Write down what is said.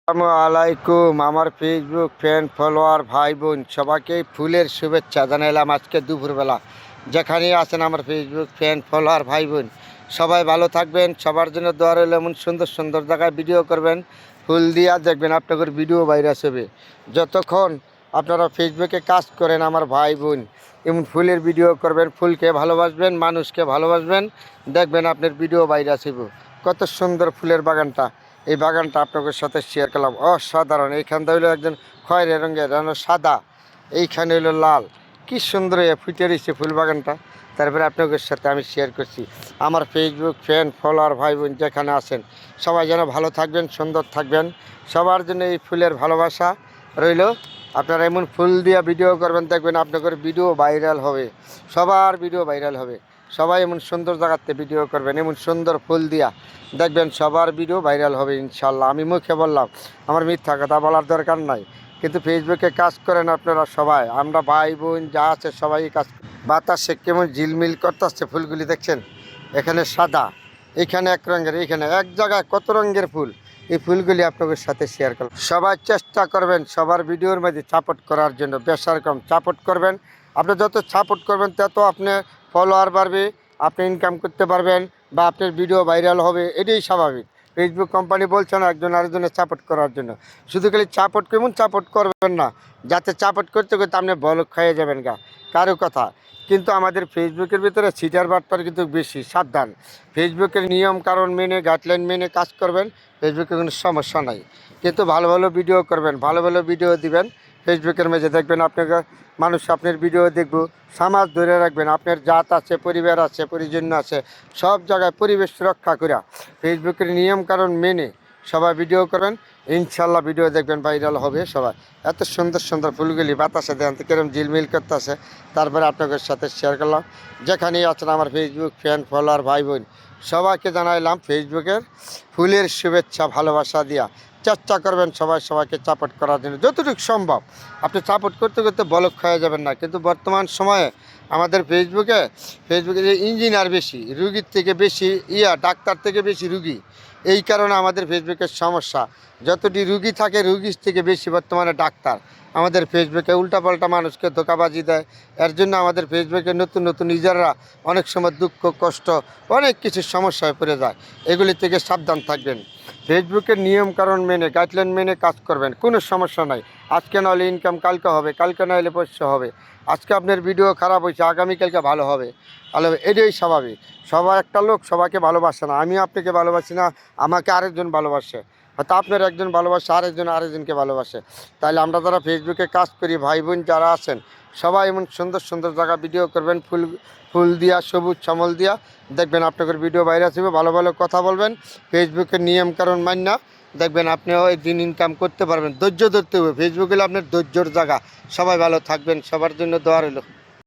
আসসালামু আলাইকুম আমার ফেসবুক ফ্রেন্ড ফলোয়ার ভাই বোন সবাইকে ফুলের শুভেচ্ছা জানাইলাম আজকে দুপুরবেলা। যেখানেই আছেন আমার ফেসবুক ফ্রেন্ড ফলোয়ার ভাই বোন সবাই ভালো থাকবেন, সবার জন্য দোয়া রইল। এমন সুন্দর সুন্দর জায়গায় ভিডিও করবেন, ফুল দিয়া দেখবেন আপনাদের ভিডিও ভাইরাস হবে। যতক্ষণ আপনারা ফেসবুকে কাজ করেন আমার ভাই বোন এমন ফুলের ভিডিও করবেন, ফুলকে ভালোবাসবেন, মানুষকে ভালোবাসবেন, দেখবেন আপনার ভিডিও ভাইরাস হবে। কত সুন্দর ফুলের বাগানটা, এই বাগানটা আপনাদের সাথে শেয়ার করলাম। অসাধারণ। এইখানটা হইলো একজন খয়েরি রঙের, সাদা, এইখানে হইলো লাল। কি সুন্দর ফুটে রয়েছে ফুল বাগানটা। তারপরে আপনাদের সাথে আমি শেয়ার করছি। আমার ফেসবুক ফ্রেন্ড ফলোয়ার ভাই বোন যেখানে আছেন সবাই যেন ভালো থাকবেন, সুন্দর থাকবেন। সবার জন্য এই ফুলের ভালোবাসা রইল। আপনারা এমন ফুল দিয়া ভিডিও করবেন, দেখবেন আপনাদের ভিডিও ভাইরাল হবে, সবার ভিডিও ভাইরাল হবে। সবাই এমন সুন্দর জায়গাতে ভিডিও করবেন, এমন সুন্দর ফুল দিয়া দেখবেন সবার ভিডিও ভাইরাল হবে ইনশাল্লাহ। আমি মুখে বললাম, আমার মিথ্যা কথা বলার দরকার নাই। কিন্তু ফেসবুকে কাজ করেন আপনারা সবাই, আমরা ভাই বোন যা আছে সবাই কাজ। বাতাসে কেমন ঝিলমিল করতেছে, ফুলগুলি দেখছেন। এখানে সাদা, এখানে এক রঙের, এখানে এক জায়গায় কত রঙের ফুল। এই ফুলগুলি আপনাদের সাথে শেয়ার করলাম। সবাই চেষ্টা করবেন সবার ভিডিওর মধ্যে সাপোর্ট করার জন্য, বেশার কম সাপোর্ট করবেন। আপনি যত সাপোর্ট করবেন তত আপনার ফলোয়ার বাড়বে, আপনি ইনকাম করতে পারবেন, বা আপনার ভিডিও ভাইরাল হবে। এটাই স্বাভাবিক। ফেসবুক কোম্পানি বলছে না একজন আরেকজনের সাপোর্ট করার জন্য। শুধু খালি সাপোর্ট কেমন সাপোর্ট করবেন না, যাতে সাপোর্ট করতে করতে আপনি বলক খাইয়ে যাবেন গা কারো কথা। কিন্তু আমাদের ফেসবুকের ভিতরে সিটার বার্তার কিন্তু বেশি, সাবধান। ফেসবুকের নিয়ম কারণ মেনে, গাইডলাইন মেনে কাজ করবেন, ফেসবুকে কোনো সমস্যা নাই। কিন্তু ভালো ভালো ভিডিও করবেন, ভালো ভালো ভিডিও দিবেন। ফেসবুকের মাঝে দেখবেন আপনাকে মানুষ আপনার ভিডিও দেখব, সমাজ ধরে রাখবেন। আপনার জাত আছে, পরিবার আছে, পরিজন্য আছে, সব জায়গায় পরিবেশ রক্ষা করা ফেসবুকের নিয়ম কারণ মেনে সবাই ভিডিও করেন, ইনশাল্লাহ ভিডিও দেখবেন ভাইরাল হবে সবাই। এত সুন্দর সুন্দর ফুলগুলি বাতাসে দেন তো কিরম ঝিলমিল করতেছে। তারপরে আপনাদের সাথে শেয়ার করলাম। যেখানেই আছেন আমার ফেসবুক ফ্রেন্ড ফলোয়ার ভাই বোন সবাইকে জানাইলাম ফেসবুকের ফুলের শুভেচ্ছা ভালোবাসা দিয়া। চেষ্টা করবেন সবাই সবাইকে সাপোর্ট করার জন্য যতটুকু সম্ভব। আপনি সাপোর্ট করতে করতে বলক হয়ে যাবেন না। কিন্তু বর্তমান সময়ে আমাদের ফেসবুকে যে ইঞ্জিনিয়ার বেশি, রুগীর থেকে বেশি ডাক্তার থেকে বেশি রুগী। এই কারণে আমাদের ফেসবুকের সমস্যা। যতটি রুগী থাকে রুগীর থেকে বেশি বর্তমানে ডাক্তার। আমাদের ফেসবুকে উল্টাপাল্টা মানুষকে ধোঁকাবাজি দেয়। এর জন্য আমাদের ফেসবুকে নতুন নতুন ইউজাররা অনেক সময় দুঃখ কষ্ট অনেক কিছু সমস্যায় পড়ে যায়। এগুলি থেকে সাবধান থাকবেন। ফেসবুকের নিয়ম কারণ মেনে, গাইডলাইন মেনে কাজ করবেন, কোনো সমস্যা নাই। আজকে নাহলে ইনকাম কালকে হবে, কালকে নাহলে পরশু হবে। আজকে আপনার ভিডিও খারাপ হয়েছে, আগামীকালকে ভালো হবে। ভালো হবে, এটাই স্বাভাবিক। সবাই একটা লোক সবাইকে ভালোবাসে না। আমি আপনাকে ভালোবাসি না, আমাকে আরেকজন ভালোবাসে। হয়তো আপনার একজন ভালোবাসে, আরেকজনকে ভালোবাসে। তাহলে আমরা যারা ফেসবুকে কাজ করি ভাই বোন যারা আছেন সবাই এমন সুন্দর সুন্দর জায়গা ভিডিও করবেন, ফুল ফুল দিয়া, সবুজ শ্যামল দিয়া, দেখবেন আপনাদের ভিডিও ভাইরাস হবে। ভালো ভালো কথা বলবেন, ফেসবুকের নিয়ম কারণ মান্য, দেখবেন আপনিও একদিন ইনকাম করতে পারবেন। ধৈর্য ধরতে হবে, ফেসবুক হলে আপনার ধৈর্যর জায়গা। সবাই ভালো থাকবেন, সবার জন্য দোয়া রইল।